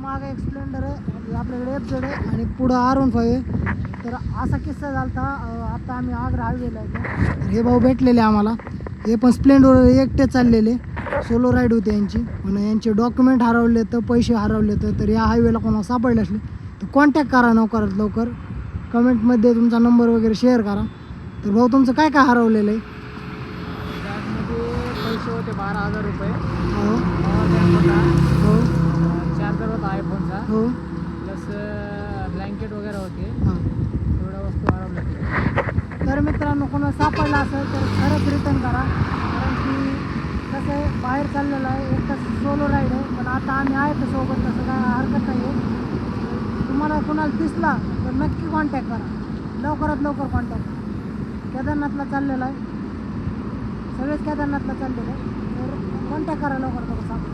मागे एक स्प्लेंडर आहे, आपल्याकडे FZ आहे आणि पुढं R15 आहे. तर असा किस्सा झाला होता. आता आम्ही आग्रा हायवेला आहे. तर हे भाऊ भेटलेले आम्हाला. हे पण स्प्लेंडर एकटे चाललेले, सोलो राईड होते यांची. पण यांचे डॉक्युमेंट हरवले तर पैसे हरवले तर या हायवेला कोणाला सापडले असले तर कॉन्टॅक्ट करा लवकरात लवकर. कमेंटमध्ये तुमचा नंबर वगैरे शेअर करा. तर भाऊ तुमचं काय काय हरवलेलं आहे? बॅगमध्ये पैसे होते 12,000 रुपये. हो पॉवर बँक होता, हो चार्जर होता आयफोनचा, हो प्लस ब्लँकेट वगैरे होते. हां. एवढ्या वस्तू हरवल्या. तर मित्रांनो कोणाला सापडला असेल तर खरंच रिटर्न करा. कारण की कसं आहे, बाहेर चाललेलं आहे, एकटाच सोलो राईड आहे. पण आता आम्ही आहे तर सोबत, तसं काय हरकत नाही आहे. तुम्हाला कोणाला दिसला तर नक्की कॉन्टॅक्ट करा, लवकरात लवकर कॉन्टॅक्ट करा. केदारनाथला चाललेलं आहे, सगळेच केदारनाथला चाललेलं आहे. तर कॉन्टॅक्ट करा लवकरात लवकर.